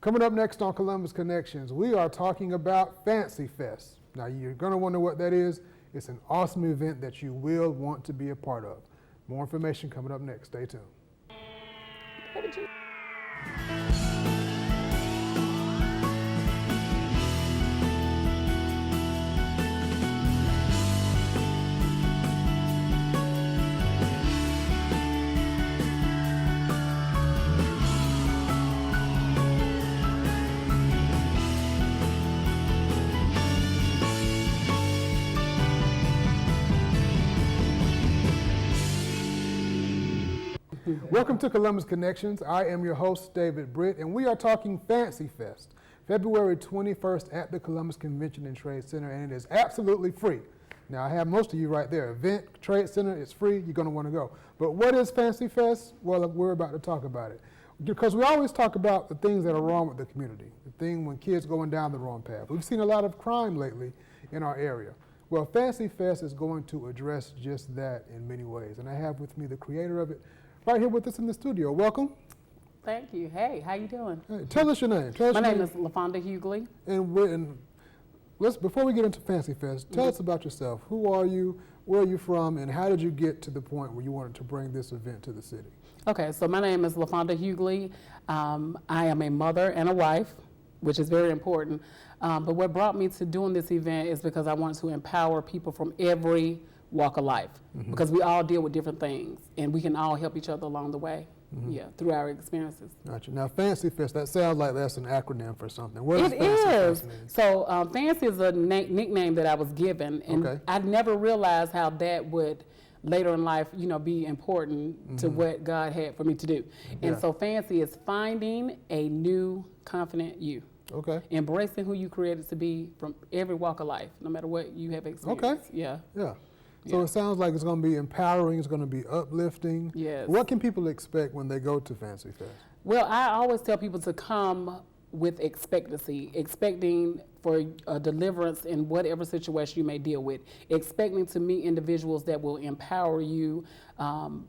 Coming up next on Columbus Connections, we are talking about Fancy Fest. Now, you're going to wonder what that is. It's an awesome event that you will want to be a part of. More information coming up next. Stay tuned. Welcome to Columbus Connections. I am your host, David Britt, and we are talking Fancy Fest, February 21st at the Columbus Convention and Trade Center, and it is absolutely free. Now, I have most of you right there. Event, Trade Center, it's free. You're going to want to go. But what is Fancy Fest? Well, we're about to talk about it. Because we always talk about the things that are wrong with the community, the thing when kids going down the wrong path. We've seen a lot of crime lately in our area. Well, Fancy Fest is going to address just that in many ways. And I have with me the creator of it, right here with us in the studio. Welcome. Thank you. Hey, how you doing? Hey, tell us your name. My name is LaFonda Hughley. And before we get into Fancy Fest, tell us about yourself. Who are you? Where are you from? And how did you get to the point where you wanted to bring this event to the city? Okay, so my name is LaFonda Hughley. I am a mother and a wife, which is very important. But what brought me to doing this event is because I wanted to empower people from every walk of life, because we all deal with different things and we can all help each other along the way, through our experiences. Gotcha. Now, Fancy Fest, that sounds like that's an acronym for something. What It does Fancy is. Fest mean? So Fancy is a nickname that I was given, and I never realized how that would later in life, be important to what God had for me to do. And so Fancy is finding a new, confident you. Okay. Embracing who you created to be from every walk of life, no matter what you have experienced. Okay. Yeah. Yeah. So it sounds like it's going to be empowering, it's going to be uplifting. Yes. What can people expect when they go to Fancy Fest? Well, I always tell people to come with expectancy, expecting for a deliverance in whatever situation you may deal with, expecting to meet individuals that will empower you.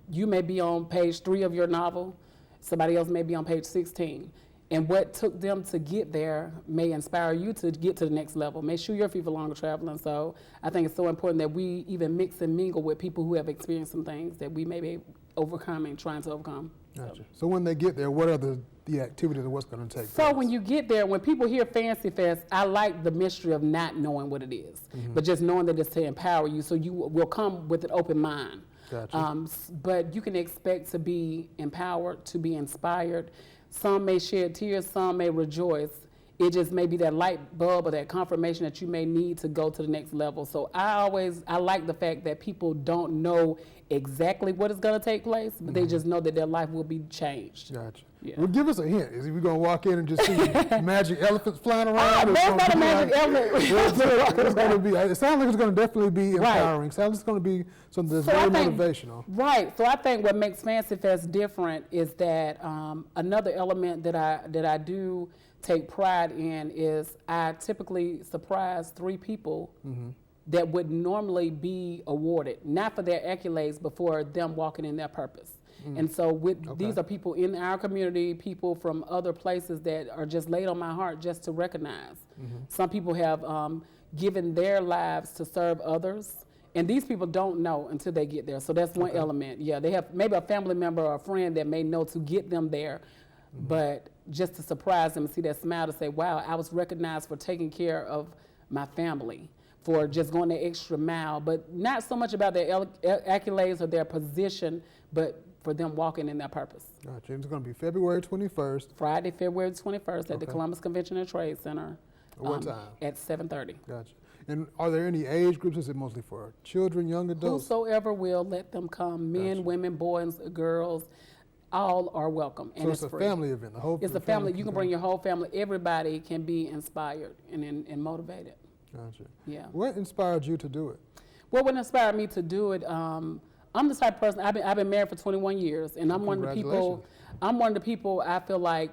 You may be on page 3 of your novel, somebody else may be on page 16. And what took them to get there may inspire you to get to the next level. Make sure your feet are longer traveling. So I think it's so important that we even mix and mingle with people who have experienced some things that we may be overcoming, trying to overcome. Gotcha. So when they get there, what are the activities and what's going to take place? So when you get there, when people hear Fancy Fest, I like the mystery of not knowing what it is, but just knowing that it's to empower you, so you will come with an open mind. Gotcha. But you can expect to be empowered, to be inspired. Some may shed tears, some may rejoice. It just may be that light bulb or that confirmation that you may need to go to the next level. So I like the fact that people don't know exactly what is going to take place, but they just know that their life will be changed. Gotcha. Yeah. Well, give us a hint. Is we going to walk in and just see magic elephants flying around? That's not a magic element. It's going to be. It sounds like it's going to definitely be empowering. It sounds like it's going to be something that's very motivational. Right. So I think what makes Fancy Fest different is that another element that I do take pride in is I typically surprise 3 people that would normally be awarded, not for their accolades, but for them walking in their purpose. And so these are people in our community, people from other places that are just laid on my heart just to recognize. Some people have given their lives to serve others, and these people don't know until they get there. So that's one element. Yeah, they have maybe a family member or a friend that may know to get them there, but just to surprise them and see that smile to say, wow, I was recognized for taking care of my family, for just going the extra mile, but not so much about their accolades or their position, but for them walking in their purpose. Gotcha. It's going to be February 21st. Friday, February 21st at the Columbus Convention and Trade Center. What time? At 7:30. Gotcha. And are there any age groups? Is it mostly for children, young adults? Whosoever will, let them come. Men, women, boys, girls, all are welcome. And so it's a free. Family event. It's a family. You can bring your whole family. Everybody can be inspired and motivated. Gotcha. Yeah. What inspired you to do it? Well, what inspired me to do it, I'm the type of person, I've been married for 21 years, and I'm one of the people I feel like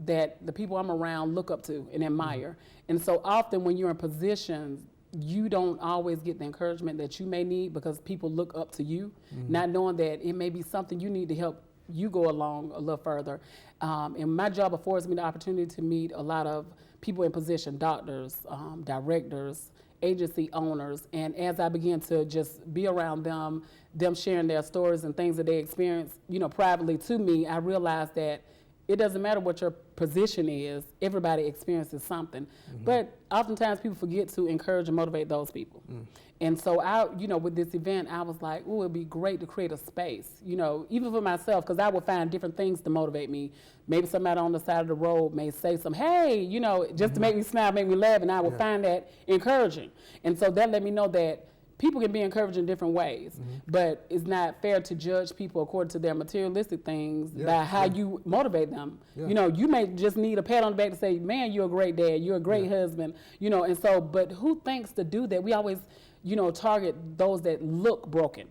that the people I'm around look up to and admire. And so often when you're in positions, you don't always get the encouragement that you may need because people look up to you, not knowing that it may be something you need to help you go along a little further. And my job affords me the opportunity to meet a lot of people in position, doctors, directors, agency owners, and as I begin to just be around them sharing their stories and things that they experience, privately to me, I realized that it doesn't matter what your position is, everybody experiences something. But oftentimes people forget to encourage and motivate those people. And so with this event, I was like, oh, it'd be great to create a space, even for myself, because I would find different things to motivate me. Maybe somebody on the side of the road may say hey, just to make me smile, make me laugh, and I would find that encouraging. And so that let me know that people can be encouraged in different ways, but it's not fair to judge people according to their materialistic things by how you motivate them. You may just need a pat on the back to say, man, you're a great dad, you're a great husband, and so, but who thinks to do that? We always, target those that look broken.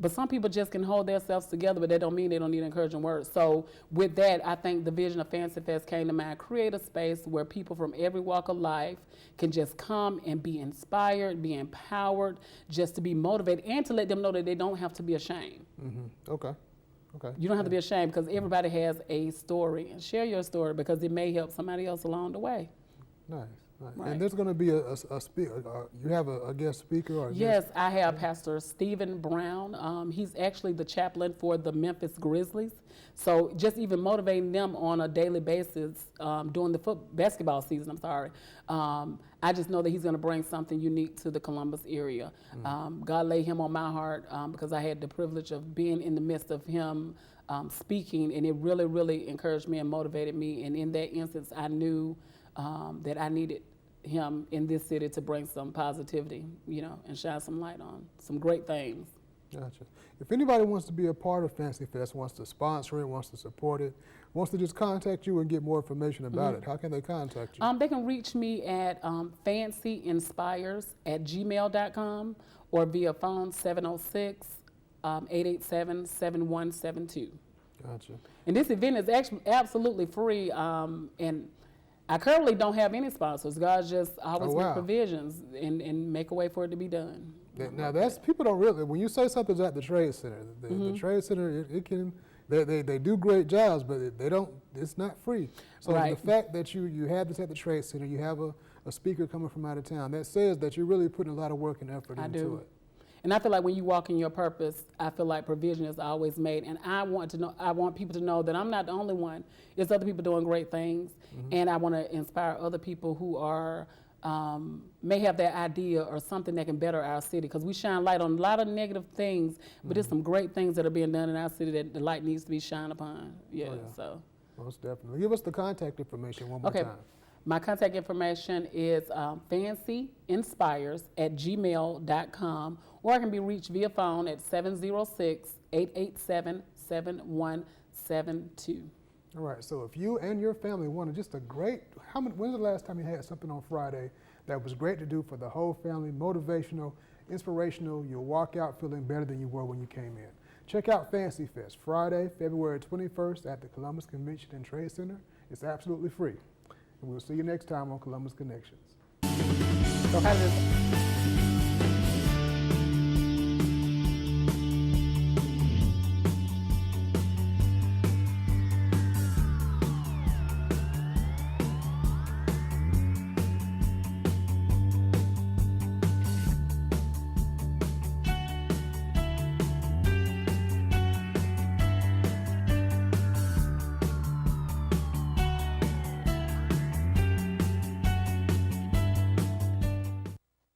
But some people just can hold themselves together, but that don't mean they don't need encouraging words. So with that, I think the vision of Fancy Fest came to mind. Create a space where people from every walk of life can just come and be inspired, be empowered, just to be motivated, and to let them know that they don't have to be ashamed. Okay. You don't have to be ashamed, because everybody has a story. And share your story, because it may help somebody else along the way. Nice. Right. And there's going to be a speaker. You have a guest speaker? Or yes, I have Pastor Stephen Brown. He's actually the chaplain for the Memphis Grizzlies. So just even motivating them on a daily basis during the basketball season, I just know that he's going to bring something unique to the Columbus area. God laid him on my heart because I had the privilege of being in the midst of him speaking, and it really, really encouraged me and motivated me. And in that instance, I knew that I needed him in this city to bring some positivity, and shine some light on some great things. Gotcha. If anybody wants to be a part of Fancy Fest, wants to sponsor it, wants to support it, wants to just contact you and get more information about it, how can they contact you? They can reach me at fancyinspires@gmail.com or via phone 706-887-7172. Gotcha. And this event is actually absolutely free, and I currently don't have any sponsors. God just always make provisions and make a way for it to be done. Now that's, people don't really, when you say something's at the Trade Center, the Trade Center, it can, they do great jobs, but it's not free. So the fact that you have this at the Trade Center, you have a speaker coming from out of town, that says that you're really putting a lot of work and effort into it. And I feel like when you walk in your purpose, I feel like provision is always made. And I want people to know that I'm not the only one. There's other people doing great things. And I want to inspire other people who are, may have that idea or something that can better our city. Because we shine light on a lot of negative things, but there's some great things that are being done in our city that the light needs to be shined upon. So. Most definitely. Give us the contact information one more time. My contact information is fancyinspires@gmail.com, or I can be reached via phone at 706-887-7172. All right, so if you and your family wanted just a great, when's the last time you had something on Friday that was great to do for the whole family, motivational, inspirational, you'll walk out feeling better than you were when you came in. Check out Fancy Fest, Friday, February 21st at the Columbus Convention and Trade Center. It's absolutely free. And we'll see you next time on Columbus Connections. So how does